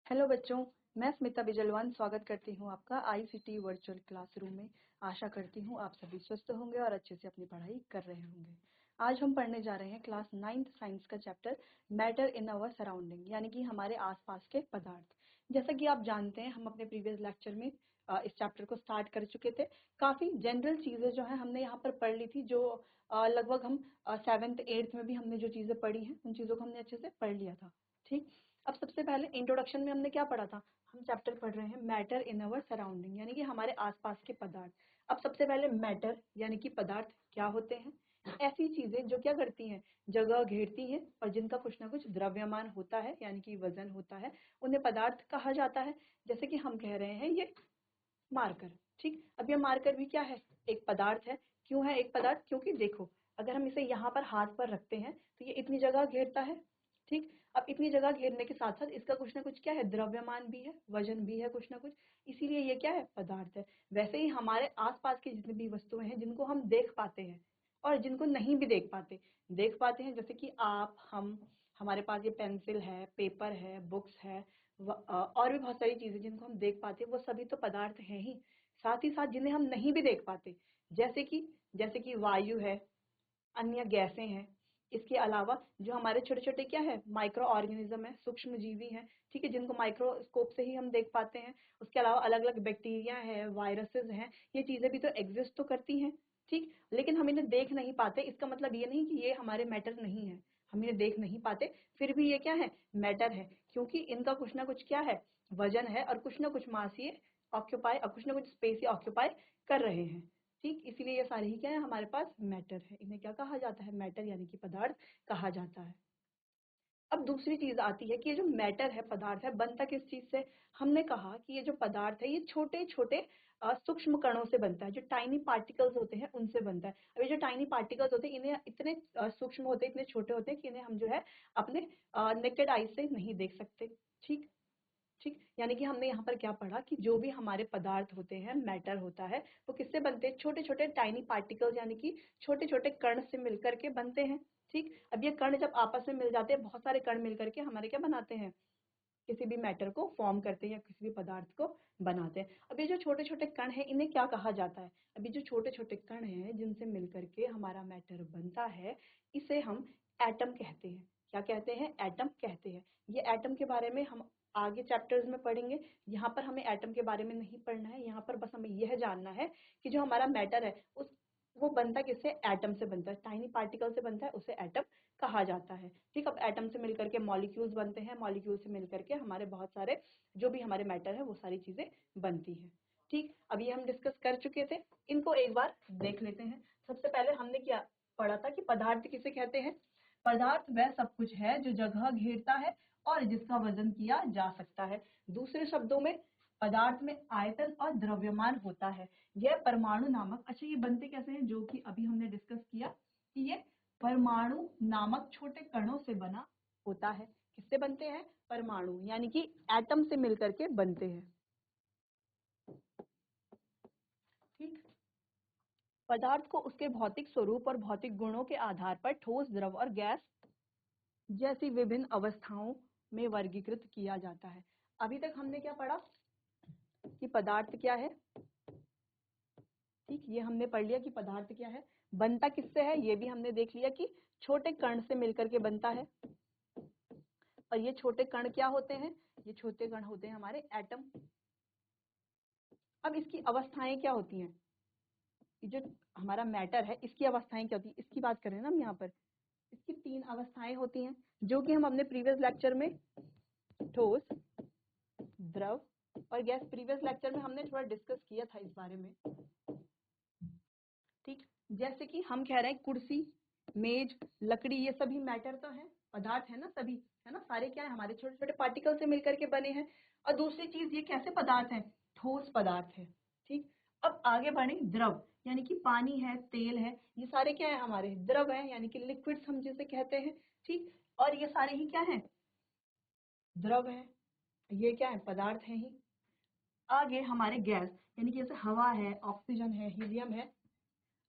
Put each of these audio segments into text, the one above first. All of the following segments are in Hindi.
हेलो बच्चों, मैं स्मिता बिजलवान स्वागत करती हूँ आपका आईसीटी वर्चुअल क्लासरूम में। आशा करती हूँ आप सभी स्वस्थ होंगे और अच्छे से अपनी पढ़ाई कर रहे होंगे। आज हम पढ़ने जा रहे हैं क्लास 9th साइंस का chapter matter in our surrounding, यानी कि हमारे आसपास के पदार्थ। जैसा कि आप जानते हैं, हम अपने प्रीवियस लेक्चर में इस चैप्टर को स्टार्ट कर चुके थे। काफ़ी जनरल चीज़ें जो है हमने यहाँ पर पढ़ ली थी, जो लगभग हम 7th 8th में भी हमने जो चीज़ें पढ़ी हैं उन चीज़ों को हमने अच्छे से पढ़ लिया था। ठीक, अब सबसे पहले इंट्रोडक्शन में हमने क्या पढ़ा था? हम चैप्टर पढ़ रहे हैं मैटर इन अवर सराउंडिंग, यानी कि हमारे आसपास के पदार्थ। अब सबसे पहले मैटर यानी कि पदार्थ क्या होते हैं? ऐसी चीजें जो क्या करती हैं, जगह घेरती हैं और जिनका कुछ ना कुछ द्रव्यमान होता है, यानी कि वजन होता है, उन्हें पदार्थ कहा जाता है। जैसे कि हम कह रहे हैं ये मार्कर। ठीक, अब ये मार्कर भी क्या है? एक पदार्थ है। क्यों है एक पदार्थ? क्योंकि देखो, अगर हम इसे यहाँ पर हाथ पर रखते हैं तो ये इतनी जगह घेरता है। ठीक, अब इतनी जगह घेरने के साथ साथ इसका कुछ ना कुछ क्या है, द्रव्यमान भी है, वजन भी है कुछ ना कुछ, इसीलिए ये क्या है, पदार्थ है। वैसे ही हमारे आसपास की जितनी भी वस्तुएं हैं जिनको हम देख पाते हैं और जिनको नहीं भी देख पाते हैं, जैसे कि आप, हम, हमारे पास ये पेंसिल है, पेपर है, बुक्स है, और भी बहुत सारी चीजें जिनको हम देख पाते हैं, वो सभी तो पदार्थ हैं ही। साथ ही साथ जिन्हें हम नहीं भी देख पाते, जैसे कि वायु है, अन्य गैसें हैं, इसके अलावा जो हमारे छोटे छोटे क्या है, माइक्रो ऑर्गेनिज्म है, सूक्ष्म जीवी हैं, ठीक है, जिनको माइक्रोस्कोप से ही हम देख पाते हैं। उसके अलावा अलग अलग बैक्टीरिया है, वायरसेस हैं, ये चीजें भी तो एग्जिस्ट तो करती हैं। ठीक, लेकिन हम इन्हें देख नहीं पाते। इसका मतलब ये नहीं कि ये हमारे मैटर नहीं है, हम इन्हें देख नहीं पाते, फिर भी ये क्या है, मैटर है, क्योंकि इनका कुछ ना कुछ क्या है, वजन है, और कुछ ना कुछ मास ये ऑक्यूपाई, और कुछ ना कुछ स्पेस ये ऑक्यूपाई कर रहे हैं। ठीक, इसीलिए ये सारे ही क्या है, हमारे पास मैटर है। इन्हें क्या कहा जाता है, मैटर यानी कि पदार्थ कहा जाता है। अब दूसरी चीज आती है कि ये जो मैटर है, पदार्थ है, बनता किस चीज से? हमने कहा कि ये जो पदार्थ है ये छोटे छोटे सूक्ष्म कणों से बनता है, जो टाइनी पार्टिकल्स होते हैं उनसे बनता है। अब ये जो टाइनी पार्टिकल्स होते हैं, इन्हें इतने सूक्ष्म होते हैं, इतने छोटे होते हैं कि इन्हें हम जो है अपने नेकेड आई से नहीं देख सकते। ठीक, ठीक, यानी कि हमने यहाँ पर क्या पढ़ा कि जो भी हमारे पदार्थ होते हैं, मैटर होता है, वो किससे बनते हैं? छोटे छोटे टाइनी पार्टिकल्स, यानी कि छोटे छोटे कण से मिलकर के बनते हैं। ठीक, अब ये कण जब आपस में मिल जाते हैं, बहुत सारे कण मिलकर के हमारे क्या बनाते हैं, किसी भी मैटर को फॉर्म करते हैं या किसी भी पदार्थ को बनाते हैं। अब ये जो छोटे छोटे कण हैं, इन्हें क्या कहा जाता है? अभी जो छोटे छोटे कण हैं जिनसे मिलकर के हमारा मैटर बनता है, इसे हम एटम कहते हैं। क्या कहते हैं? एटम कहते हैं। ये एटम के बारे में हम आगे चैप्टर्स में पढ़ेंगे। यहाँ पर हमें एटम के बारे में नहीं पढ़ना है, यहाँ पर बस हमें यह जानना है कि जो हमारा मैटर है उस वो बनता किससे? एटम से बनता है, टाइनी पार्टिकल से बनता है, उसे एटम कहा जाता है। ठीक, अब एटम से मिलकर के मॉलिक्यूल्स बनते हैं, मॉलिक्यूल से मिलकर के हमारे बहुत सारे जो भी हमारे मैटर है वो सारी चीजें बनती हैं। ठीक, अब ये हम डिस्कस कर चुके थे, इनको एक बार देख लेते हैं। सबसे पहले हमने क्या पढ़ा था कि पदार्थ किसे कहते हैं? पदार्थ वह सब कुछ है जो जगह घेरता है और जिसका वजन किया जा सकता है। दूसरे शब्दों में, पदार्थ में आयतन और द्रव्यमान होता है। यह परमाणु नामक, अच्छा ये बनते कैसे हैं, जो कि अभी हमने डिस्कस किया कि ये परमाणु नामक छोटे कणों से बना होता है। किससे बनते हैं? परमाणु, यानी कि एटम से मिलकर के बनते हैं। ठीक, पदार्थ को उसके भौतिक स्वरूप और भौतिक गुणों के आधार पर ठोस, द्रव और गैस जैसी विभिन्न अवस्थाओं में वर्गीकृत किया जाता है। अभी तक हमने क्या पढ़ा कि पदार्थ क्या है? ठीक, ये हमने पढ़ लिया कि पदार्थ क्या है, बनता किससे है, ये भी हमने देख लिया कि छोटे कण से मिलकर के बनता है। और ये छोटे कण क्या होते हैं? ये छोटे कण होते हैं हमारे एटम। अब इसकी अवस्थाएं क्या होती हैं? ये जो हमारा मैटर है इसकी अवस्थाएं क्या होती है, इसकी बात करें ना हम यहाँ पर। इसकी 3 अवस्थाएं होती हैं, जो कि हम अपने प्रीवियस लेक्चर में ठोस, द्रव और गैस, प्रीवियस लेक्चर में हमने थोड़ा डिस्कस किया था इस बारे में। ठीक, जैसे कि हम कह रहे हैं कुर्सी, मेज, लकड़ी, ये सभी मैटर तो है, पदार्थ है ना, सभी है ना, सारे क्या है, हमारे छोटे छोटे पार्टिकल से मिलकर के बने हैं। और दूसरी चीज, ये कैसे पदार्थ है? ठोस पदार्थ है। ठीक, अब आगे बढ़े, द्रव यानी कि पानी है, तेल है, ये सारे क्या है, हमारे द्रव है, यानी कि लिक्विड्स हम जिसे कहते हैं। ठीक, और ये सारे ही क्या है, द्रव है, ये क्या है, पदार्थ है ही। आगे हमारे गैस, यानी कि जैसे हवा है, ऑक्सीजन है, हीलियम है।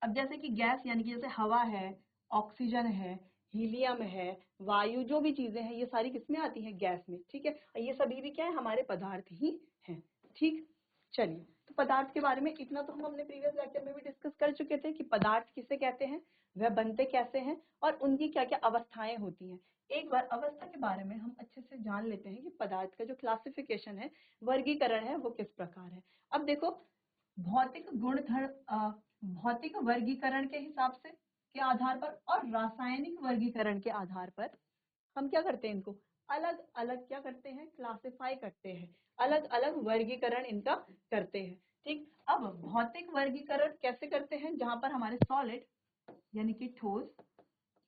अब जैसे कि गैस यानी कि जैसे हवा है, ऑक्सीजन है, हीलियम है, वायु, जो भी चीजें हैं ये सारी किसमें आती हैं? गैस में। ठीक है, और ये सभी भी क्या है? हमारे पदार्थ ही हैं। ठीक, चलिए, तो पदार्थ के बारे में इतना तो हम अपने प्रीवियस लेक्चर में भी डिस्कस कर चुके थे कि पदार्थ किसे कहते हैं, वह बनते कैसे हैं और उनकी क्या क्या अवस्थाएं होती हैं। एक बार अवस्था के बारे में हम अच्छे से जान लेते हैं कि पदार्थ का जो क्लासिफिकेशन है, वर्गीकरण है, वो किस प्रकार है। अब देखो, भौतिक भौतिक वर्गीकरण के हिसाब से के आधार पर और रासायनिक वर्गीकरण के आधार पर हम क्या करते हैं? इनको अलग अलग क्या करते हैं? क्लासिफाई करते हैं, अलग अलग वर्गीकरण इनका करते हैं। ठीक, अब भौतिक वर्गीकरण कैसे करते हैं? जहां पर हमारे सॉलिड यानी कि ठोस,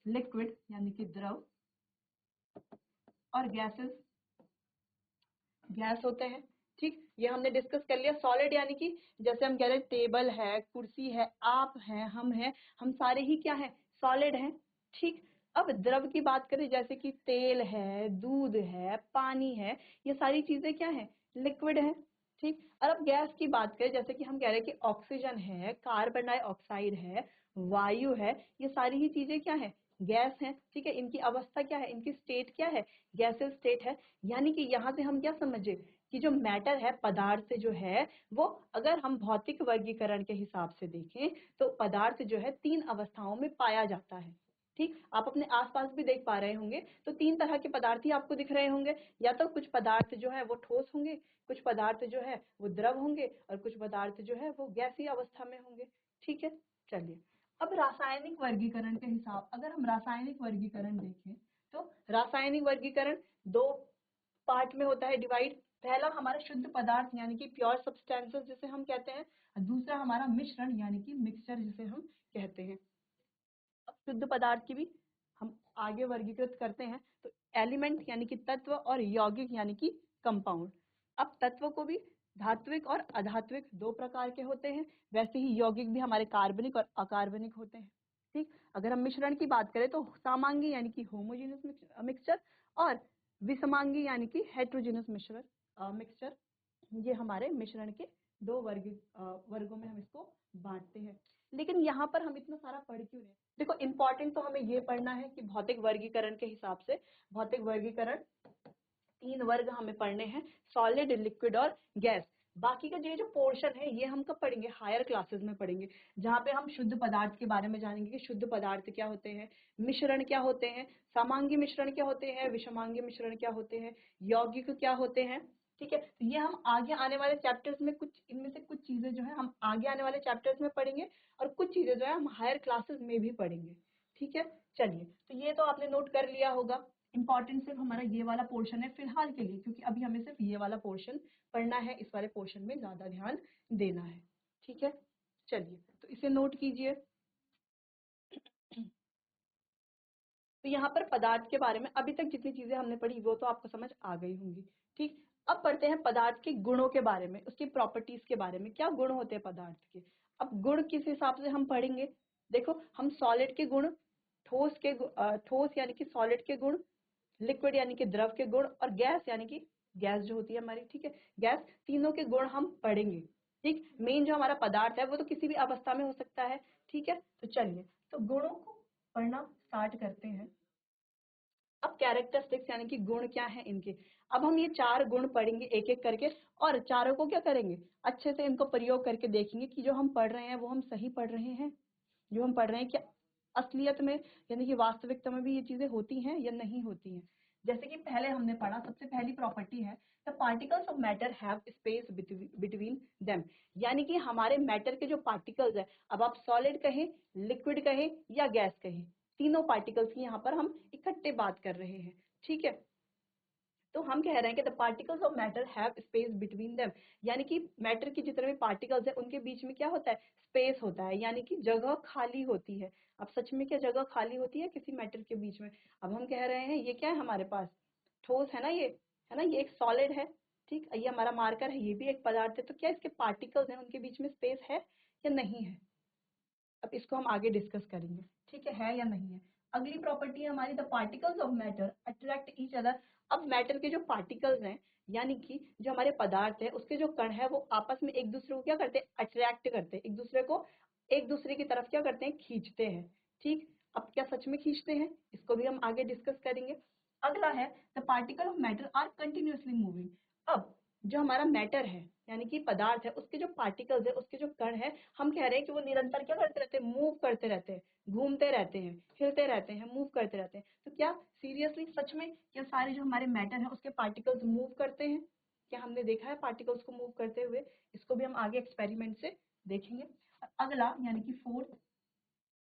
लिक्विड यानी कि द्रव, और गैसेस गैस होते हैं। ठीक, ये हमने डिस्कस कर लिया। सॉलिड यानी कि जैसे हम कह रहे हैं टेबल है, कुर्सी है, आप हैं, हम सारे ही क्या हैं? सॉलिड हैं। ठीक, अब द्रव की बात करें जैसे कि तेल है, दूध है, पानी है, ये सारी चीजें क्या है? लिक्विड है। ठीक, और अब गैस की बात करें जैसे कि हम कह रहे हैं कि ऑक्सीजन है, कार्बन डाइऑक्साइड है, वायु है, ये सारी ही चीजें क्या है? गैस है। ठीक है, इनकी अवस्था क्या है? इनकी स्टेट क्या है? गैसेस स्टेट है। यानी कि यहाँ से हम क्या समझे कि जो मैटर है, पदार्थ जो है, वो अगर हम भौतिक वर्गीकरण के हिसाब से देखें तो पदार्थ जो है 3 अवस्थाओं में पाया जाता है। ठीक, आप अपने आसपास भी देख पा रहे होंगे तो 3 तरह के पदार्थ ही आपको दिख रहे होंगे। या तो कुछ पदार्थ जो है वो ठोस होंगे, कुछ पदार्थ जो है वो द्रव होंगे और कुछ पदार्थ जो है वो गैसीय अवस्था में होंगे। ठीक है, चलिए, अब रासायनिक वर्गीकरण के हिसाब, अगर हम रासायनिक वर्गीकरण देखें तो रासायनिक वर्गीकरण 2 पार्ट में होता है डिवाइड। पहला हमारा शुद्ध पदार्थ यानी कि प्योर सब्सटेंसेस जिसे हम कहते हैं, और दूसरा हमारा मिश्रण यानी कि मिक्सचर जिसे हम कहते हैं। अब शुद्ध पदार्थ की भी हम आगे वर्गीकृत करते हैं तो एलिमेंट यानी कि तत्व और यौगिक यानी कि कंपाउंड। अब तत्व को भी धात्विक और अधात्विक 2 प्रकार के होते हैं, वैसे ही यौगिक भी हमारे कार्बनिक और अकार्बनिक होते हैं। ठीक, अगर हम मिश्रण की बात करें तो समांगी यानी कि होमोजेनियस मिक्सचर और विषमांगी यानी कि हेट्रोजेनियस मिक्सचर, ये हमारे मिश्रण के 2 वर्गों में हम इसको बांटते हैं। लेकिन यहाँ पर हम इतना सारा पढ़ क्यों रहे हैं? देखो, इंपॉर्टेंट तो हमें ये पढ़ना है कि भौतिक वर्गीकरण के हिसाब से भौतिक वर्गीकरण 3 वर्ग हमें पढ़ने हैं, सॉलिड, लिक्विड और गैस। बाकी का जो पोर्शन है ये हम कब पढ़ेंगे? हायर क्लासेस में पढ़ेंगे, जहाँ पे हम शुद्ध पदार्थ के बारे में जानेंगे कि शुद्ध पदार्थ क्या होते हैं, मिश्रण क्या होते हैं, समांगी मिश्रण क्या होते हैं, विषमांगी मिश्रण क्या होते हैं, यौगिक क्या होते हैं। ठीक है, तो ये हम आगे आने वाले चैप्टर्स में कुछ इनमें से कुछ चीजें जो है हम आगे आने वाले चैप्टर्स में पढ़ेंगे और कुछ चीजें जो है हम हायर क्लासेस में भी पढ़ेंगे। ठीक है, चलिए, तो ये तो आपने नोट कर लिया होगा। इंपॉर्टेंट सिर्फ हमारा ये वाला पोर्शन है फिलहाल के लिए, क्योंकि अभी हमें सिर्फ ये वाला पोर्शन पढ़ना है, इस वाले पोर्शन में ज्यादा ध्यान देना है। ठीक है, चलिए, तो इसे नोट कीजिए। तो यहाँ पर पदार्थ के बारे में अभी तक जितनी चीजें हमने पढ़ी वो तो आपको समझ आ गई होंगी। ठीक, अब पढ़ते हैं पदार्थ के गुणों के बारे में, उसकी प्रॉपर्टीज के बारे में, क्या गुण होते हैं पदार्थ के। अब गुण किस हिसाब से हम पढ़ेंगे? देखो, हम सॉलिड के गुण, ठोस यानी कि सॉलिड के गुण, लिक्विड यानी कि द्रव के गुण और गैस यानी कि गैस जो होती है हमारी, ठीक है, गैस, तीनों के गुण हम पढ़ेंगे। ठीक, मेन जो हमारा पदार्थ है वो तो किसी भी अवस्था में हो सकता है। ठीक है, तो चलिए, तो गुणों को पढ़ना स्टार्ट करते हैं। अब कैरेक्टरिस्टिक्स यानी कि गुण क्या है इनके। अब हम ये 4 गुण पढ़ेंगे एक एक करके और चारों को क्या करेंगे? अच्छे से इनको प्रयोग करके देखेंगे कि जो हम पढ़ रहे हैं वो हम सही पढ़ रहे हैं, जो हम पढ़ रहे हैं क्या असलियत में यानी कि वास्तविकता में भी ये चीजें होती हैं या नहीं होती हैं। जैसे कि पहले हमने पढ़ा, सबसे पहली प्रॉपर्टी है the particles of matter have space between them, यानी कि हमारे मैटर के जो पार्टिकल्स है, अब आप सॉलिड कहें, लिक्विड कहें या गैस कहें, तीनों पार्टिकल्स की यहाँ पर हम इकट्ठे बात कर रहे हैं। ठीक है, तो हम कह रहे हैं कि the particles of matter have space between them, यानी कि मैटर के जितने भी पार्टिकल्स हैं उनके बीच में क्या होता है? स्पेस होता है, यानी कि जगह खाली होती है। अब सच में क्या जगह खाली होती है किसी मैटर के बीच में? अब हम कह रहे हैं ये क्या है हमारे पास? ठोस है ना, ये है ना, ये एक सॉलिड है। ठीक, ये हमारा मार्कर है, ये भी एक पदार्थ है, तो क्या इसके पार्टिकल्स हैं उनके बीच में स्पेस है या नहीं है? अब इसको हम आगे डिस्कस करेंगे। ठीक है या नहीं है? अगली प्रॉपर्टी है हमारी the particles of matter attract each other. अब मैटर के जो पार्टिकल्स हैं यानी कि जो हमारे पदार्थ है उसके जो कण है वो आपस में एक दूसरे को क्या करते हैं? अट्रैक्ट करते हैं, एक दूसरे की तरफ क्या करते हैं? खींचते हैं। ठीक, अब क्या सच में खींचते हैं, इसको भी हम आगे डिस्कस करेंगे। अगला है the particle of matter are continuously moving. अब जो हमारा मैटर है यानी कि पदार्थ है, उसके जो पार्टिकल्स है, उसके जो कण है, हम कह रहे हैं कि वो निरंतर क्या करते रहते हैं, मूव करते रहते हैं, घूमते रहते हैं, हिलते रहते हैं, मूव करते रहते हैं। तो क्या सीरियसली सच में क्या सारे जो हमारे मैटर है उसके पार्टिकल्स मूव करते हैं? क्या हमने देखा है पार्टिकल्स को मूव करते हुए? इसको भी हम आगे एक्सपेरिमेंट से देखेंगे। अगला यानी कि fourth,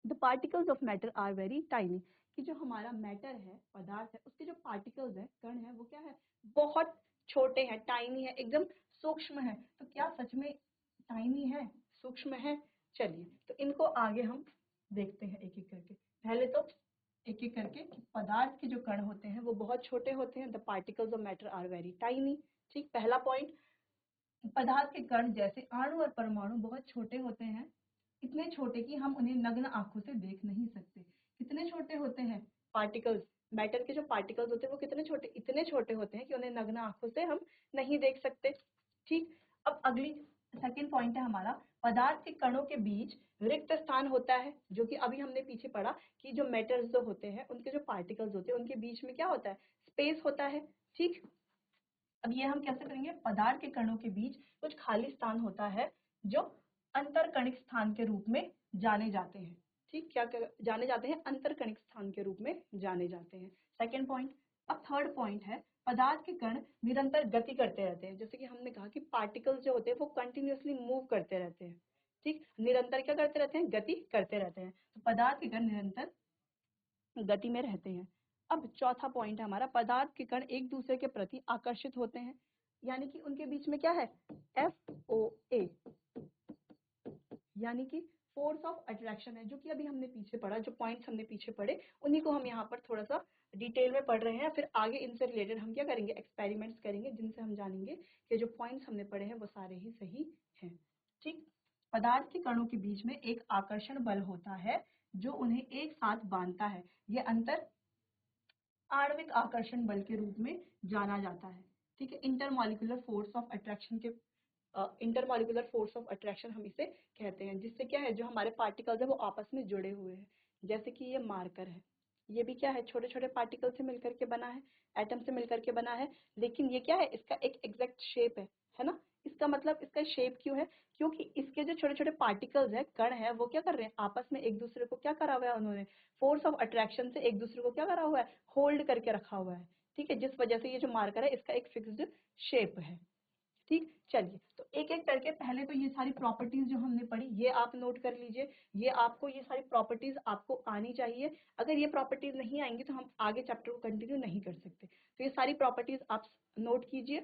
the particles of matter are very tiny, कि जो हमारा मैटर है, पदार्थ है, उसके जो पार्टिकल्स है, कण है, वो क्या है, बहुत छोटे हैं, टाइनी है, एकदम सूक्ष्म है। तो क्या सच में टाइनी है, सूक्ष्म है? चलिए तो इनको आगे हम देखते हैं एक एक करके। पहले तो एक एक करके पदार्थ के जो कण होते हैं वो बहुत छोटे होते हैं, the particles of matter are very tiny. ठीक, पहला पॉइंट, पदार्थ के कण जैसे अणु और परमाणु बहुत छोटे होते हैं, इतने छोटे कि हम उन्हें नग्न आंखों से देख नहीं सकते। कितने छोटे होते हैं पार्टिकल्स, मैटर के जो पार्टिकल्स होते हैं वो कितने छोटे, इतने छोटे होते हैं कि उन्हें नग्न आंखों से हम नहीं देख सकते। ठीक, अब अगली सेकंड पॉइंट है हमारा, पदार्थ के कणों के बीच रिक्त स्थान होता है, जो कि अभी हमने पीछे पढ़ा कि जो मैटर्स जो होते हैं उनके जो पार्टिकल्स होते हैं उनके बीच में क्या होता है, स्पेस होता है। ठीक, अब ये हम कैसे करेंगे, पदार्थ के कणों के बीच कुछ खाली स्थान होता है जो अंतरकणिक स्थान के रूप में जाने जाते हैं। ठीक, क्या जाने जाते हैं, अंतरकणिक स्थान के रूप में जाने जाते हैं। Second point. अब थर्ड पॉइंट है, पदार्थ के कण निरंतर गति करते रहते हैं। जैसे कि हमने कहा कि पार्टिकल्स जो होते हैं वो कंटिन्यूअसली मूव करते रहते हैं। ठीक, निरंतर क्या करते रहते हैं, गति करते रहते हैं। तो पदार्थ के कण निरंतर गति में रहते हैं। अब चौथा पॉइंट है हमारा, पदार्थ के कण एक दूसरे के प्रति आकर्षित होते हैं, यानी कि उनके बीच में क्या है, FOA, यानी कि फोर्स ऑफ अट्रैक्शन है, जो कि अभी हमने पीछे पढ़ा, जो पॉइंट्स हमने पीछे पढ़े उन्हीं को हम यहाँ पर थोड़ा सा डिटेल में पढ़ रहे हैं। फिर आगे इनसे रिलेटेड हम क्या करेंगे, एक्सपेरिमेंट्स करेंगे, जिनसे हम जानेंगे कि जो पॉइंट्स हमने पढ़े हैं वो सारे ही सही हैं। ठीक, पदार्थ के कणों के बीच में एक आकर्षण बल होता है जो उन्हें एक साथ बांधता है। ये अंतर आणविक आकर्षण बल के रूप में जाना जाता है। ठीक है, इंटरमॉलिक्यूलर फोर्स ऑफ अट्रैक्शन के इंटरमॉलिक्यूलर फोर्स ऑफ अट्रैक्शन हम इसे कहते हैं, जिससे क्या है, जो हमारे पार्टिकल्स है वो आपस में जुड़े हुए हैं। जैसे कि ये मार्कर है, ये भी क्या है, छोटे छोटे पार्टिकल से मिलकर के बना है, एटम से मिलकर के बना है, लेकिन ये क्या है, इसका एक एग्जैक्ट शेप है ना। इसका मतलब इसका शेप क्यों है, क्योंकि इसके जो छोटे छोटे पार्टिकल्स है, कण है, वो क्या कर रहे हैं, आपस में एक दूसरे को क्या करा हुआ है, उन्होंने फोर्स ऑफ अट्रैक्शन से एक दूसरे को क्या करा हुआ है, होल्ड करके रखा हुआ है। ठीक है, जिस वजह से ये जो मार्कर है इसका एक फिक्स्ड शेप है। ठीक, चलिए तो एक एक करके पहले तो ये सारी प्रॉपर्टीज जो हमने पढ़ी ये आप नोट कर लीजिए। ये आपको, ये सारी प्रॉपर्टीज आपको आनी चाहिए। अगर ये प्रॉपर्टीज नहीं आएंगी तो हम आगे चैप्टर को कंटिन्यू नहीं कर सकते। तो ये सारी प्रॉपर्टीज आप नोट कीजिए।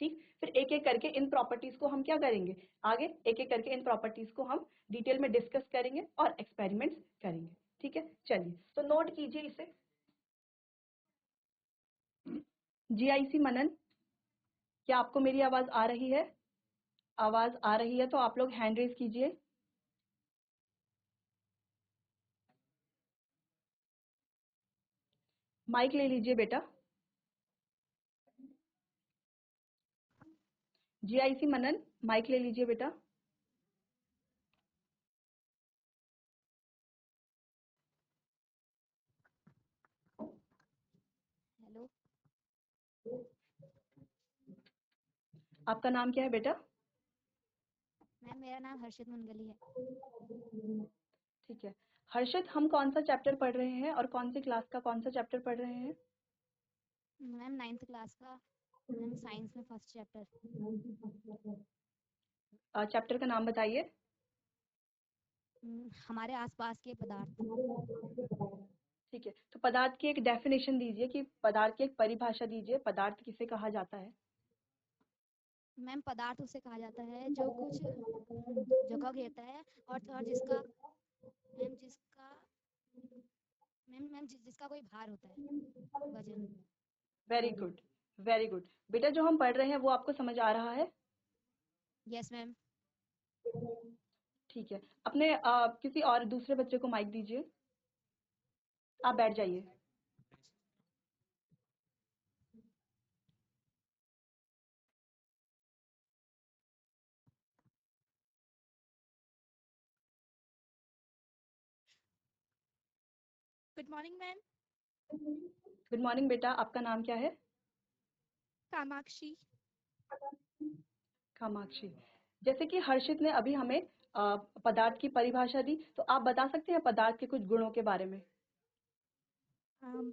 ठीक, फिर एक एक करके इन प्रॉपर्टीज को हम क्या करेंगे, आगे एक एक करके इन प्रॉपर्टीज को हम डिटेल में डिस्कस करेंगे और एक्सपेरिमेंट्स करेंगे। ठीक है, चलिए तो नोट कीजिए इसे। GIC मनन, क्या आपको मेरी आवाज आ रही है? आवाज आ रही है तो आप लोग हैंड रेज कीजिए। माइक ले लीजिए बेटा। GIC मनन, माइक ले लीजिए बेटा। हेलो आपका नाम क्या है बेटा? मैम, मेरा नाम हर्षित मुनगली है। ठीक है, हर्षित, हम कौन सा चैप्टर पढ़ रहे हैं और कौन सी क्लास का कौन सा चैप्टर पढ़ रहे हैं? मैम 9th क्लास का, मैम साइंस में फर्स्ट चैप्टर। चैप्टर का नाम बताइए। हमारे आसपास के पदार्थ। ठीक है, तो पदार्थ की एक डेफिनेशन दीजिए, कि पदार्थ की एक परिभाषा दीजिए, पदार्थ किसे कहा जाता है? मैम पदार्थ उसे कहा जाता है जो कुछ जगह घेरता है और जिसका मैम जिसका मैम मैम जिसका कोई भार होता है, वजन। वेरी गुड, वेरी गुड बेटा, जो हम पढ़ रहे हैं वो आपको समझ आ रहा है? Yes ma'am. ठीक है, अपने किसी और दूसरे बच्चे को माइक दीजिए। आप बैठ जाइए। Good morning ma'am. Good morning बेटा, आपका नाम क्या है? कामाक्षी। कामाक्षी। जैसे कि हर्षित ने अभी हमें पदार्थ की परिभाषा दी, तो आप बता सकते हैं पदार्थ के कुछ गुणों के बारे में?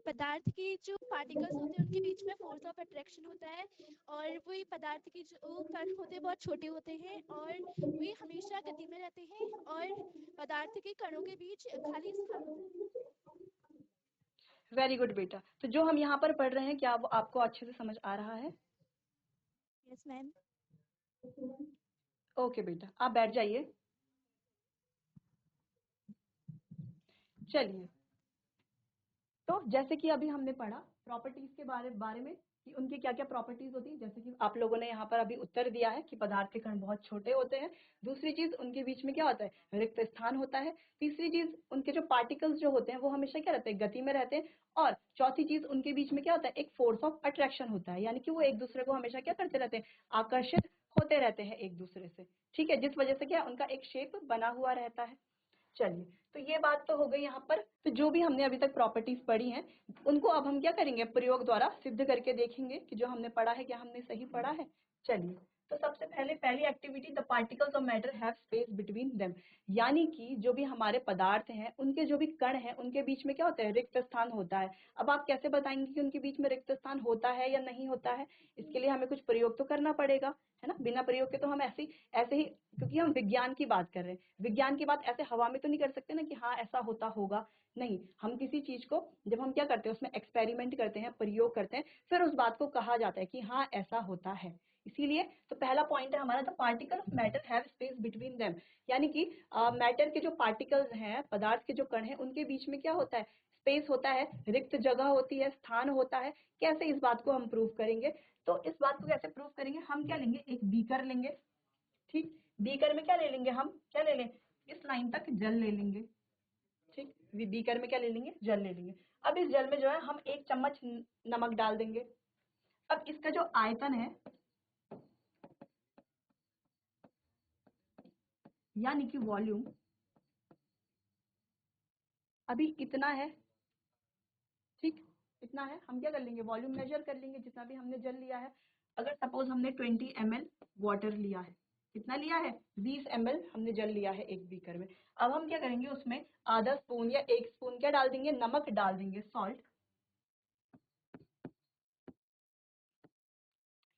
पदार्थ की जो पार्टिकल्स होते हैं उनके बीच में फोर्स ऑफ अट्रैक्शन होता है, और वही पदार्थ के जो कण होते हैं बहुत छोटे होते हैं और वे हमेशा गति में रहते हैं, और पदार्थ के कणों के बीच खाली स्थान होता है। वेरी गुड बेटा। तो जो हम यहाँ पर पढ़ रहे हैं, क्या वो आपको अच्छे से समझ आ रहा है? Yes ma'am. ओके बेटा, आप बैठ जाइए। चलिए, तो जैसे कि अभी हमने पढ़ा प्रॉपर्टीज के बारे में कि उनकी क्या क्या प्रॉपर्टीज होती है। जैसे कि आप लोगों ने यहाँ पर अभी उत्तर दिया है कि पदार्थ के कण बहुत छोटे होते हैं। दूसरी चीज, उनके बीच में क्या होता है? रिक्त स्थान होता है। तीसरी चीज, उनके जो पार्टिकल्स जो होते हैं वो हमेशा क्या रहते हैं? गति में रहते हैं। और चौथी चीज, उनके बीच में क्या होता है? एक फोर्स ऑफ अट्रैक्शन होता है, यानी कि वो एक दूसरे को हमेशा क्या करते रहते हैं? आकर्षित होते रहते हैं एक दूसरे से। ठीक है, जिस वजह से क्या उनका एक शेप बना हुआ रहता है। चलिए, तो ये बात तो हो गई यहाँ पर। तो जो भी हमने अभी तक प्रॉपर्टीज पढ़ी हैं, उनको अब हम क्या करेंगे? प्रयोग द्वारा सिद्ध करके देखेंगे कि जो हमने पढ़ा है क्या हमने सही पढ़ा है। चलिए, तो सबसे पहली activity, the particles of matter have space between them, यानी कि जो भी हमारे पदार्थ हैं उनके जो भी कण हैं उनके बीच में क्या होता है? रिक्त स्थान होता है। अब आप कैसे बताएंगे कि उनके बीच में रिक्त स्थान होता है या नहीं होता है? इसके लिए हमें कुछ प्रयोग तो करना पड़ेगा, है ना। बिना प्रयोग के तो हम ऐसे ही, क्योंकि हम विज्ञान की बात कर रहे हैं, विज्ञान की बात ऐसे हवा में तो नहीं कर सकते ना कि हाँ ऐसा होता होगा। नहीं, हम किसी चीज को जब हम क्या करते हैं उसमें एक्सपेरिमेंट करते हैं, प्रयोग करते हैं, फिर उस बात को कहा जाता है कि हाँ ऐसा होता है। इसीलिए तो पहला पॉइंट है हमारा, the particle of matter have space between them, यानी कि मैटर के जो पार्टिकल्स हैं, पदार्थ के जो कण हैं, उनके बीच में क्या होता है? स्पेस होता है, रिक्त जगह होती है, स्थान होता है। कैसे इस बात को हम प्रूव करेंगे? तो इस बात को कैसे प्रूव करेंगे? हम क्या लेंगे? एक बीकर लेंगे। ठीक, बीकर में क्या ले लेंगे? हम क्या ले लें? इस लाइन तक जल ले लेंगे। ठीक, बीकर में क्या ले लेंगे? जल ले लेंगे। अब इस जल में जो है हम 1 चम्मच नमक डाल देंगे। अब इसका जो आयतन है, यानी कि वॉल्यूम, अभी इतना है। ठीक, इतना है। हम क्या कर लेंगे? वॉल्यूम मेजर कर लेंगे जितना भी हमने जल लिया है। अगर सपोज हमने 20 ml वाटर लिया है, कितना लिया है? 20 ml हमने जल लिया है एक बीकर में। अब हम क्या करेंगे? उसमें आधा स्पून या 1 स्पून क्या डाल देंगे? नमक डाल देंगे, सॉल्ट।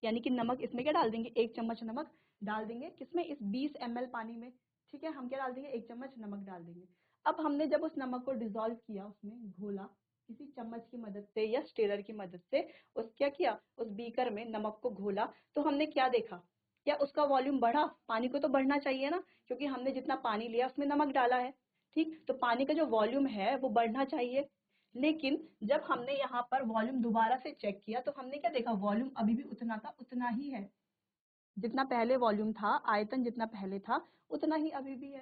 यानी कि नमक इसमें क्या डाल देंगे? 1 चम्मच नमक डाल देंगे। किसमें? इस 20 ml पानी में। ठीक है, हम क्या डाल देंगे? 1 चम्मच नमक डाल देंगे। अब हमने जब उस नमक को डिसॉल्व किया, उसमें घोला किसी चम्मच की मदद से या स्टेरर की मदद से, उस क्या किया? उस बीकर में नमक को घोला, तो हमने क्या देखा? क्या उसका वॉल्यूम बढ़ा? पानी को तो बढ़ना चाहिए ना, क्योंकि हमने जितना पानी लिया उसमें नमक डाला है। ठीक, तो पानी का जो वॉल्यूम है वो बढ़ना चाहिए। लेकिन जब हमने यहाँ पर वॉल्यूम दोबारा से चेक किया तो हमने क्या देखा? वॉल्यूम अभी भी उतना का उतना ही है। जितना पहले वॉल्यूम था, आयतन जितना पहले था, उतना ही अभी भी है।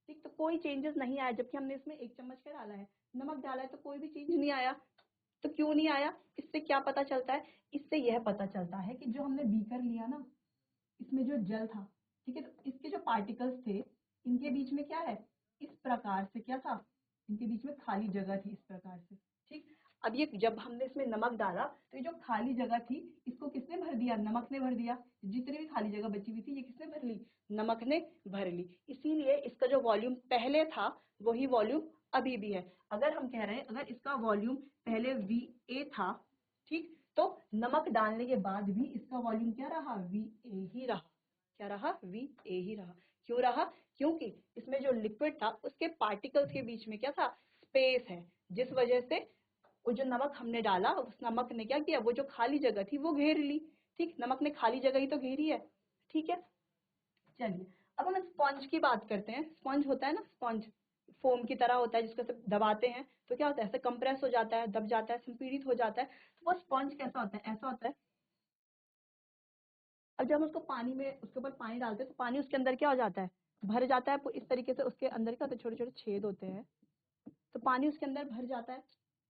ठीक, तो कोई चेंजेस नहीं आया, जबकि हमने इसमें 1 चम्मच क्या डाला है? नमक डाला है, तो कोई भी चेंज नहीं आया। तो क्यों नहीं आया? इससे क्या पता चलता है? इससे यह पता चलता है कि जो हमने बीकर लिया ना, इसमें जो जल था, ठीक है, तो इसके जो पार्टिकल्स थे, इनके बीच में क्या है? इस प्रकार से क्या था? इनके बीच में खाली जगह थी, इस प्रकार से। ठीक, अब ये जब हमने इसमें नमक डाला तो ये जो खाली जगह थी, इसको किसने भर दिया? नमक ने भर दिया। जितनी भी खाली जगह बची हुई थी, ये किसने भर ली? नमक ने भर ली। इसीलिए इसका जो वॉल्यूम पहले था वही वॉल्यूम अभी भी है। अगर हम कह रहे हैं अगर इसका वॉल्यूम पहले VA था, ठीक, तो नमक डालने के बाद भी इसका वॉल्यूम क्या रहा? VA ही रहा। क्या रहा? VA ही रहा। क्यों रहा? क्योंकि इसमें जो लिक्विड था उसके पार्टिकल्स के बीच में क्या था? स्पेस है, जिस वजह से वो जो नमक हमने डाला, उस नमक ने क्या किया? वो जो खाली जगह थी वो घेर ली। ठीक, नमक ने खाली जगह ही तो घेरी है। ठीक है, चलिए, अब हम स्पॉन्ज की बात करते हैं। स्पॉन्ज होता है ना, स्पॉन्ज फोम की तरह होता है, जिसको से दबाते हैं तो क्या होता है? ऐसे कंप्रेस हो जाता है, दब जाता है, संपीड़ित हो जाता है। तो वो स्पॉन्ज कैसा होता है? ऐसा होता है। अब जब हम उसको पानी में, उसके ऊपर पानी डालते हैं तो पानी उसके अंदर क्या हो जाता है? भर जाता है। इस तरीके से उसके अंदर क्या होता है? छोटे छोटे छेद होते हैं, तो पानी उसके अंदर भर जाता है।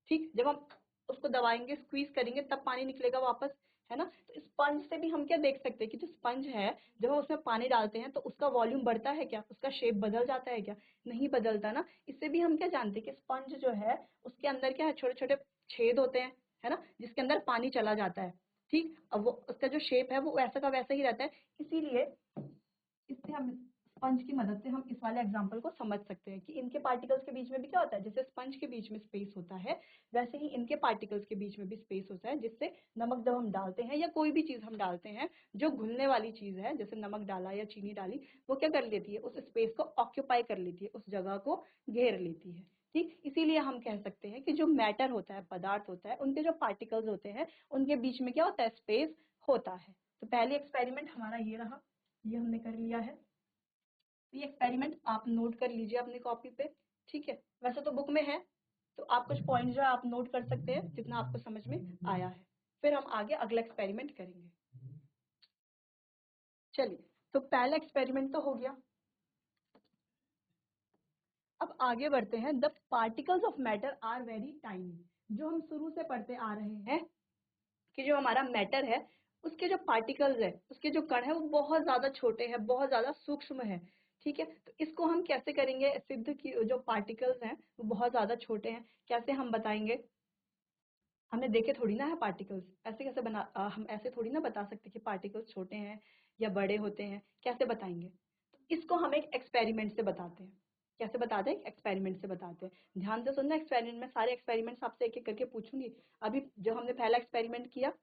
ठीक, जब हम उसको दबाएंगे, स्क्वीज करेंगे, तब पानी निकलेगा वापस, है ना। तो स्पंज से भी हम क्या देख सकते हैं कि जो स्पंज है, जब हम उसमें पानी डालते हैं तो उसका वॉल्यूम बढ़ता है क्या, उसका शेप बदल जाता है क्या, नहीं बदलता ना। इससे भी हम क्या जानते हैं कि स्पंज जो है उसके अंदर क्या है, छोटे छोटे छेद होते हैं, है ना, जिसके अंदर पानी चला जाता है। ठीक, अब वो उसका जो शेप है वो वैसा का वैसा ही रहता है। इसीलिए इससे हम स्पंज की मदद से हम इस वाले एग्जांपल को समझ सकते हैं कि इनके पार्टिकल्स के बीच में भी क्या होता है, जैसे स्पंज के बीच में स्पेस होता है वैसे ही इनके पार्टिकल्स के बीच में भी स्पेस होता है, जिससे नमक जब हम डालते हैं या कोई भी चीज हम डालते हैं जो घुलने वाली चीज है, जैसे नमक डाला या चीनी डाली, वो क्या कर लेती है, उस स्पेस को ऑक्यूपाई कर लेती है, उस जगह को घेर लेती है। ठीक, इसीलिए हम कह सकते हैं कि जो मैटर होता है, पदार्थ होता है, उनके जो पार्टिकल्स होते हैं उनके बीच में क्या होता है, स्पेस होता है। तो पहले एक्सपेरिमेंट हमारा ये रहा, ये हमने कर लिया है। ये एक्सपेरिमेंट आप नोट कर लीजिए अपनी कॉपी पे। ठीक है, वैसे तो बुक में है, तो आप कुछ पॉइंट जो है आप नोट कर सकते हैं जितना आपको समझ में आया है। फिर हम आगे अगला एक्सपेरिमेंट करेंगे। चलिए, तो पहला एक्सपेरिमेंट तो हो गया। अब आगे बढ़ते हैं। The particles of matter are very tiny. जो हम शुरू से पढ़ते आ रहे हैं कि जो हमारा मैटर है उसके जो पार्टिकल्स है, उसके जो कण है वो बहुत ज्यादा छोटे हैं, बहुत ज्यादा सूक्ष्म है। ठीक है, तो इसको हम कैसे करेंगे सिद्ध कि जो पार्टिकल्स हैं वो बहुत ज्यादा छोटे हैं, कैसे हम बताएंगे। हमने देखे थोड़ी ना है पार्टिकल्स, ऐसे कैसे हम ऐसे थोड़ी ना बता सकते कि पार्टिकल्स छोटे हैं या बड़े होते हैं, कैसे बताएंगे। तो इसको हम एक एक्सपेरिमेंट से बताते हैं। कैसे बताते हैं, एक्सपेरिमेंट से बताते हैं। ध्यान से सुनना, एक्सपेरिमेंट में सारे एक्सपेरिमेंट्स आपसे एक एक करके पूछूंगी। अभी जो हमने पहला एक्सपेरिमेंट किया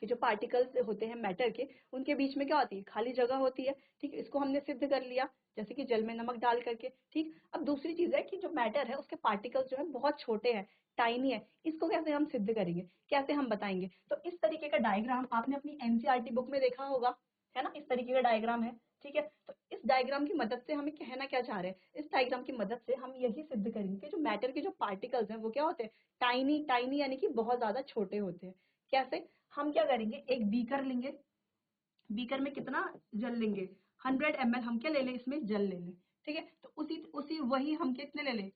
कि जो पार्टिकल्स होते हैं मैटर के, उनके बीच में क्या होती है, खाली जगह होती है। ठीक, इसको हमने सिद्ध कर लिया, जैसे कि जल में नमक डाल करके। ठीक, अब दूसरी चीज है कि जो मैटर है उसके पार्टिकल्स जो है बहुत छोटे हैं, टाइनी है। इसको कैसे हम सिद्ध करेंगे, कैसे हम बताएंगे। तो इस तरीके का डायग्राम आपने अपनी एनसीईआरटी बुक में देखा होगा, है ना, इस तरीके का डायग्राम है। ठीक है, तो इस डायग्राम की मदद से हमें कहना क्या चाह रहे हैं, इस डायग्राम की मदद से हम यही सिद्ध करेंगे कि जो मैटर के जो पार्टिकल्स हैं वो क्या होते हैं, टाइनी। टाइनी यानी कि बहुत ज्यादा छोटे होते हैं। कैसे, हम क्या करेंगे, एक बीकर लेंगे, बीकर में कितना जल लेंगे, 100 ml हम क्या ले लें, इसमें जल ले लें। ठीक है, तो उसी उसी वही हम कितने ले लें,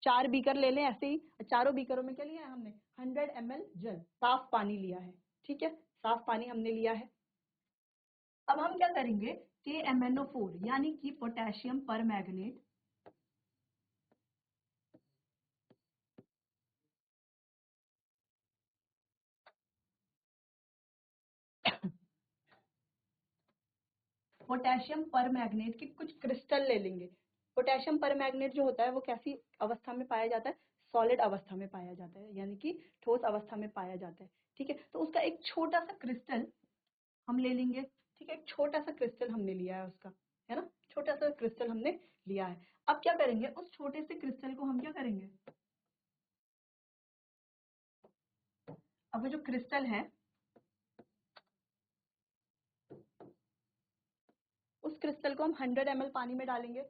4 बीकर ले लें ऐसे ही। चारों बीकरों में क्या लिया है हमने, 100 ml जल, साफ पानी लिया है। ठीक है, साफ पानी हमने लिया है। अब हम क्या करेंगे, KMnO4 यानी कि पोटेशियम परमैंगनेट, पोटेशियम परमैंगनेट के कुछ क्रिस्टल ले लेंगे। पोटेशियम परमैंगनेट जो होता है वो कैसी अवस्था में पाया जाता है, सॉलिड अवस्था में पाया जाता है, यानी कि ठोस अवस्था में पाया जाता है। ठीक है, तो उसका एक छोटा सा क्रिस्टल हम ले लेंगे। ठीक है, एक छोटा सा क्रिस्टल हमने लिया है उसका, है ना, छोटा सा क्रिस्टल हमने लिया है। अब क्या करेंगे, उस छोटे से क्रिस्टल को हम क्या करेंगे, अब वो जो क्रिस्टल है उस क्रिस्टल को हम 100 ml पानी में डालेंगे।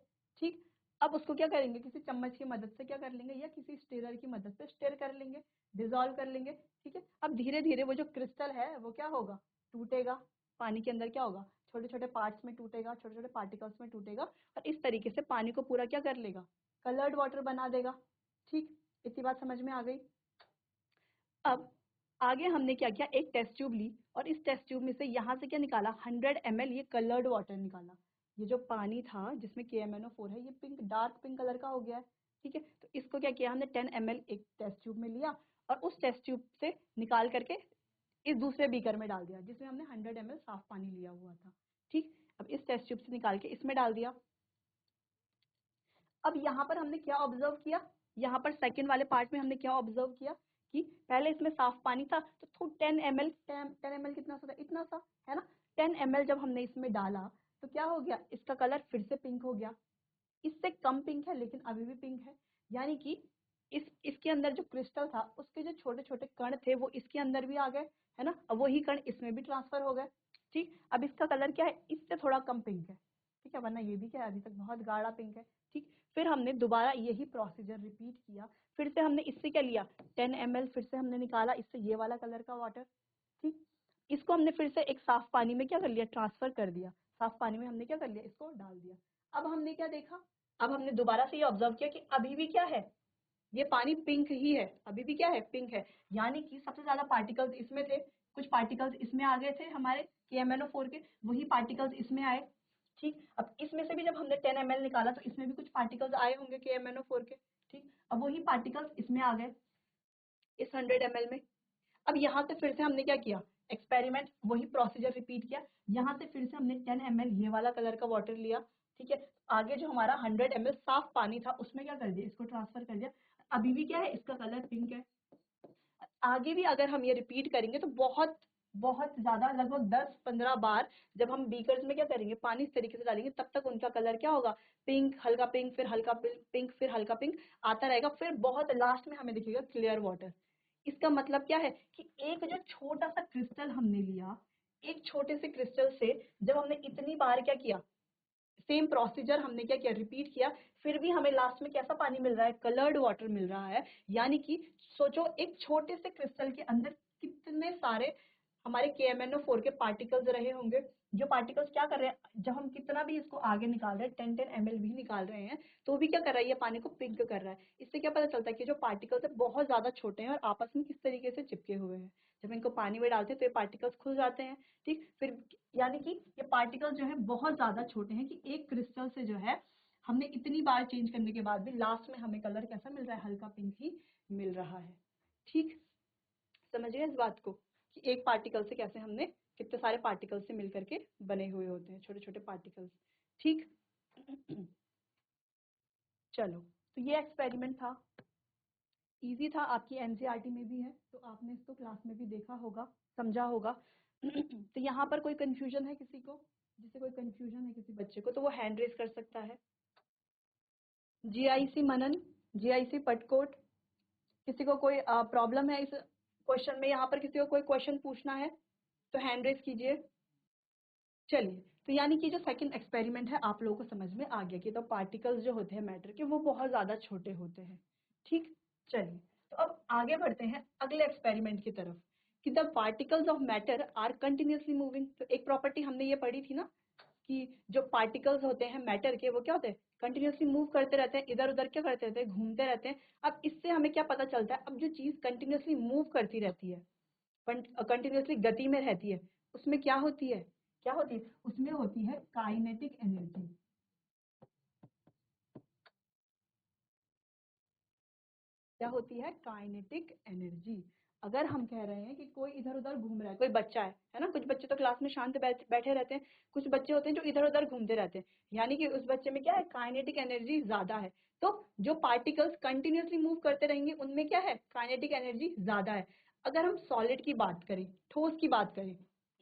ठीक, अब उसको क्या करेंगे, किसी चम्मच की मदद से क्या कर लेंगे या किसी स्टिरर की मदद से स्टिर कर लेंगे, डिजोल्व कर लेंगे। ठीक है, अब धीरे धीरे वो जो क्रिस्टल है वो क्या होगा, टूटेगा। पानी के अंदर क्या होगा, छोटे छोटे पार्ट्स में टूटेगा, छोटे छोटे पार्टिकल्स में टूटेगा, और इस तरीके से पानी को पूरा क्या कर लेगा, कलर्ड वाटर बना देगा। ठीक, इतनी बात समझ में आ गई। अब आगे हमने क्या किया, एक टेस्ट ट्यूब ली और इस टेस्ट ट्यूब में से यहाँ से क्या निकाला, 100 ml ये कलर्ड वाटर निकाला। ये जो पानी था जिसमें KMnO4 है ये पिंक, डार्क पिंक कलर का हो गया है। ठीक है, तो इसको क्या किया हमने, 10 ml एक टेस्ट ट्यूब में लिया और उस टेस्ट ट्यूब से निकाल करके इस दूसरे बीकर में डाल दिया जिसमें हमने 100 ml साफ पानी लिया हुआ था। ठीक, अब इस टेस्ट ट्यूब से निकाल के इसमें डाल दिया। अब यहाँ पर हमने क्या ऑब्जर्व किया, यहाँ पर सेकंड वाले पार्ट में हमने क्या ऑब्जर्व किया कि पहले इसमें साफ पानी था तो 10 ml, 10 ml कितना सा था, इतना सा, है ना। 10 ml जब हमने इसमें डाला तो क्या हो गया, इसका कलर फिर से पिंक हो गया। इससे कम पिंक है लेकिन अभी भी पिंक है, यानी कि इसके अंदर जो क्रिस्टल था उसके जो छोटे छोटे कण थे वो इसके अंदर भी आ गए, है ना, अब वही कण इसमें भी ट्रांसफर हो गए। ठीक, अब इसका कलर क्या है, इससे थोड़ा कम पिंक है। ठीक है, वरना ये भी क्या है, अभी तक बहुत गाढ़ा पिंक है। ठीक, फिर हमने दोबारा यही प्रोसीजर रिपीट किया, फिर से हमने इससे क्या लिया, 10 ml फिर से हमने निकाला इससे ये वाला कलर का वाटर। ठीक, इसको हमने फिर से एक साफ पानी में क्या कर लिया, ट्रांसफर कर दिया, साफ पानी में हमने क्या कर लिया, इसको डाल दिया। अब हमने क्या देखा, अब हमने दोबारा से ये ऑब्जर्व किया कि अभी भी क्या है, ये पानी पिंक ही है, अभी भी क्या है, पिंक है। यानी कि सबसे ज्यादा पार्टिकल्स इसमें थे, कुछ पार्टिकल्स इसमें आ गए थे हमारे KMnO4 के, वही पार्टिकल्स इसमें आए। ठीक, अब इसमें से भी जब हमने 10 ml निकाला तो इसमें भी कुछ पार्टिकल्स आए होंगे KMnO4 के। ठीक, अब वही पार्टिकल्स इसमें आ गए इस 100 ml में। अब यहाँ से फिर से हमने क्या किया, एक्सपेरिमेंट, वही प्रोसीजर रिपीट किया। यहाँ से फिर से हमने 10 ml ये वाला कलर का वाटर लिया। ठीक है, आगे जो हमारा 100 ml साफ पानी था उसमें क्या कर दिया, इसको ट्रांसफर कर दिया। अभी भी क्या है, इसका कलर पिंक है। आगे भी अगर हम ये रिपीट करेंगे तो बहुत बहुत ज्यादा, लगभग 10-15 बार जब हम बीकर्स में क्या करेंगे, पानी इस तरीके से डालेंगे, तब तक उनका कलर क्या होगा, पिंक, हल्का पिंक, फिर हल्का पिंक, फिर हल्का पिंक आता रहेगा, फिर बहुत लास्ट में हमें दिखेगा क्लियर वाटर। इसका मतलब क्या है कि एक जो छोटा सा क्रिस्टल हमने लिया, एक छोटे से क्रिस्टल से जब हमने इतनी बार क्या किया, सेम प्रोसीजर हमने क्या किया, रिपीट किया, फिर भी हमें लास्ट में कैसा पानी मिल रहा है, कलर्ड वाटर मिल रहा है। यानी कि सोचो एक छोटे से क्रिस्टल के अंदर कितने सारे हमारे KMnO4 के पार्टिकल्स रहे होंगे, जो पार्टिकल्स क्या कर रहे हैं, जब हम कितना भी इसको आगे निकाल रहे हैं, 10-10 ml भी निकाल रहे हैं, तो भी क्या कर रहा है, ये पानी को पिंक कर रहा है। इससे क्या पता चलता है कि जो पार्टिकल्स है बहुत ज्यादा छोटे हैं और आपस में किस तरीके से चिपके हुए हैं। जब इनको पानी में डालते हैं तो ये पार्टिकल्स खुल जाते हैं। ठीक, फिर यानी कि ये पार्टिकल जो है बहुत ज्यादा छोटे हैं कि एक क्रिस्टल से जो है हमने इतनी बार चेंज करने के बाद भी लास्ट में हमें कलर कैसा मिल रहा है, हल्का पिंक ही मिल रहा है। ठीक, समझिए इस बात को कि एक पार्टिकल से कैसे हमने कितने सारे पार्टिकल से मिलकर के बने हुए होते हैं, छोटे छोटे पार्टिकल्स। ठीक चलो, तो ये एक्सपेरिमेंट था, इजी था, आपकी एनसीईआरटी में भी है, तो आपने इसको क्लास में भी देखा होगा, समझा होगा। तो यहाँ पर कोई कंफ्यूजन है किसी को, जिसे कोई कंफ्यूजन है किसी बच्चे को, तो वो हैंड रेज कर सकता है। GIC मनन, GIC पटकोट, किसी को कोई प्रॉब्लम है इस क्वेश्चन में, यहाँ पर किसी को कोई क्वेश्चन पूछना है तो हैंड रेज कीजिए। चलिए, तो यानी कि जो सेकंड एक्सपेरिमेंट है आप लोगों को समझ में आ गया कि तो पार्टिकल्स जो होते हैं मैटर के वो बहुत ज्यादा छोटे होते हैं। ठीक, चलिए, तो अब आगे बढ़ते हैं अगले एक्सपेरिमेंट की तरफ कि the particles of matter are continuously moving. तो एक प्रॉपर्टी हमने ये पढ़ी थी ना कि जो पार्टिकल्स होते हैं मैटर के वो क्या होते हैं, कंटिन्यूअसली मूव करते रहते हैं, इधर उधर क्या करते रहते हैं, घूमते रहते हैं। अब इससे हमें क्या पता चलता है, अब जो चीज कंटिन्यूअसली मूव करती रहती है, कंटिन्यूअसली गति में रहती है, उसमें क्या होती है, क्या होती है, उसमें होती है काइनेटिक एनर्जी। क्या होती है, काइनेटिक एनर्जी। अगर हम कह रहे हैं कि कोई इधर उधर घूम रहा है, कोई बच्चा है ना, कुछ बच्चे तो क्लास में शांत बैठे रहते हैं, कुछ बच्चे होते हैं जो इधर उधर घूमते रहते हैं, यानी कि उस बच्चे में क्या है, काइनेटिक एनर्जी ज्यादा है। तो जो पार्टिकल्स कंटिन्यूअसली मूव करते रहेंगे उनमें क्या है, काइनेटिक एनर्जी ज्यादा है। अगर हम सॉलिड की बात करें, ठोस की बात करें,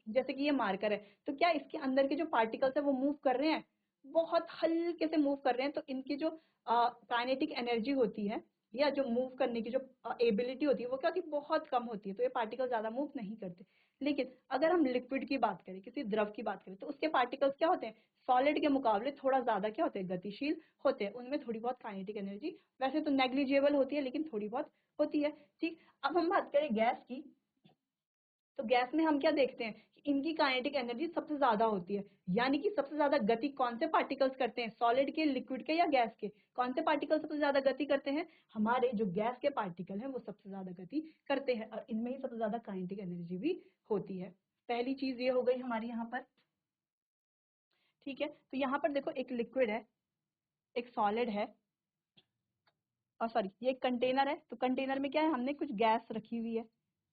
जैसे कि ये मार्कर है, तो क्या इसके अंदर के जो पार्टिकल्स है वो मूव कर रहे हैं, बहुत हल्के से मूव कर रहे हैं, तो इनकी जो काइनेटिक एनर्जी होती है या जो मूव करने की जो एबिलिटी होती है वो क्या होती है, बहुत कम होती है, तो ये पार्टिकल ज्यादा मूव नहीं करते। लेकिन अगर हम लिक्विड की बात करें, किसी द्रव की बात करें, तो उसके पार्टिकल्स क्या होते हैं, सॉलिड के मुकाबले थोड़ा ज्यादा क्या होते हैं, गतिशील होते हैं, उनमें थोड़ी बहुत काइनेटिक एनर्जी वैसे तो नेग्लिजिबल होती है लेकिन थोड़ी बहुत होती है। ठीक, अब हम बात करें गैस की, तो गैस में हम क्या देखते हैं कि इनकी काइनेटिक एनर्जी सबसे ज्यादा होती है। यानी कि सबसे ज्यादा गति कौन से पार्टिकल्स करते हैं, सॉलिड के, लिक्विड के या गैस के, कौन से पार्टिकल सबसे ज्यादा गति करते हैं, हमारे जो गैस के पार्टिकल हैं वो सबसे ज्यादा गति करते हैं, और इनमें ही सबसे ज्यादा काइनेटिक एनर्जी भी होती है। पहली चीज ये हो गई हमारी यहाँ पर। ठीक है, तो यहाँ पर देखो एक लिक्विड है, एक सॉलिड है, और सॉरी ये एक कंटेनर है, तो कंटेनर में क्या है, हमने कुछ गैस रखी हुई है।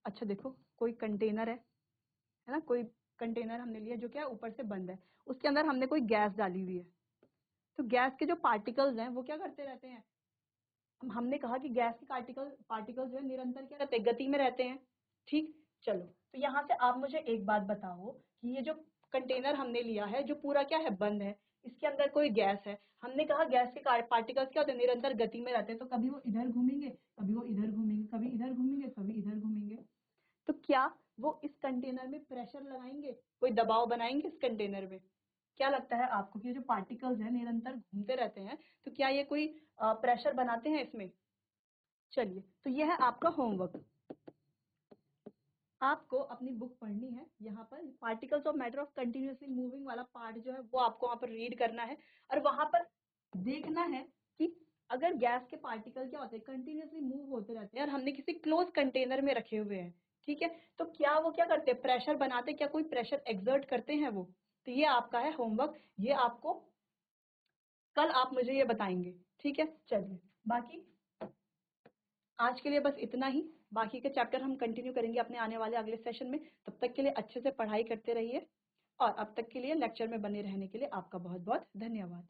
अच्छा देखो, कोई कंटेनर है ना, कोई कंटेनर हमने लिया जो क्या ऊपर से बंद है, उसके अंदर हमने कोई गैस डाली हुई है। तो गैस के जो पार्टिकल्स हैं वो क्या करते रहते हैं, हमने कहा कि गैस के पार्टिकल्स जो है निरंतर क्या रहते हैं, गति में रहते हैं। ठीक, चलो, तो यहाँ से आप मुझे एक बात बताओ कि ये जो कंटेनर हमने लिया है जो पूरा क्या है, बंद है, इसके अंदर कोई गैस है, हमने कहा गैस के पार्टिकल्स क्या होते हैं, निरंतर गति में रहते हैं, तो कभी वो इधर घूमेंगे, कभी वो इधर घूमेंगे, कभी इधर घूमेंगे, कभी इधर घूमेंगे। तो क्या वो इस कंटेनर में प्रेशर लगाएंगे, कोई दबाव बनाएंगे इस कंटेनर में, क्या लगता है आपको कि ये जो पार्टिकल्स हैं निरंतर घूमते रहते हैं, तो क्या ये कोई प्रेशर बनाते हैं इसमें। चलिए, तो ये है आपका होमवर्क, आपको अपनी बुक पढ़नी है, यहाँ पर particles of matter of continuously moving वाला पार्ट जो है वो आपको वहाँ पर रीड करना है, और वहां पर देखना है कि अगर गैस के पार्टिकल क्या होते हैं, कंटिन्यूअसली मूव होते रहते हैं और हमने किसी क्लोज कंटेनर में रखे हुए हैं, ठीक है, तो क्या वो क्या करते हैं, प्रेशर बनाते, क्या कोई प्रेशर एक्सर्ट करते हैं वो? तो ये आपका है होमवर्क, ये आपको कल आप मुझे ये बताएंगे, ठीक है। चलिए, बाकी आज के लिए बस इतना ही। बाकी के चैप्टर हम कंटिन्यू करेंगे अपने आने वाले अगले सेशन में। तब तक के लिए अच्छे से पढ़ाई करते रहिए और अब तक के लिए लेक्चर में बने रहने के लिए आपका बहुत बहुत धन्यवाद।